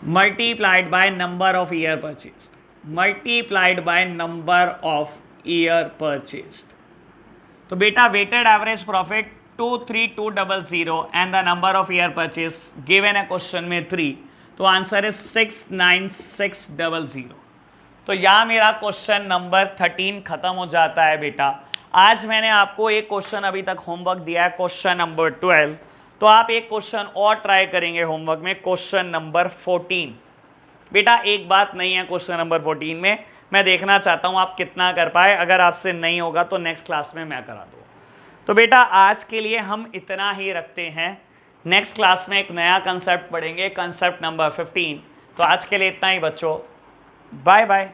multiplied by number of year purchase, multiplied by number of year purchase. तो बेटा weighted average profit 23200 and the number of year purchase given है क्वेश्चन में 3, तो answer है 69600। तो यहां मेरा क्वेश्चन नंबर 13 खत्म हो जाता है बेटा। आज मैंने आपको एक क्वेश्चन अभी तक होमवर्क दिया है, क्वेश्चन नंबर 12, तो आप एक क्वेश्चन और ट्राई करेंगे होमवर्क में, क्वेश्चन नंबर 14। बेटा एक बात नहीं है क्वेश्चन नंबर 14 में, मैं देखना चाहता हूं आप कितना कर पाए। अगर आपसे नहीं होगा तो नेक्स्ट क्लास में मैं करा दूँ। तो बेटा आज के लिए हम इतना ही रखते हैं, नेक्स्ट क्लास में एक नया कंसेप्ट पढ़ेंगे, कंसेप्ट नंबर 15। तो आज के लिए इतना ही बच्चों, बाय बाय।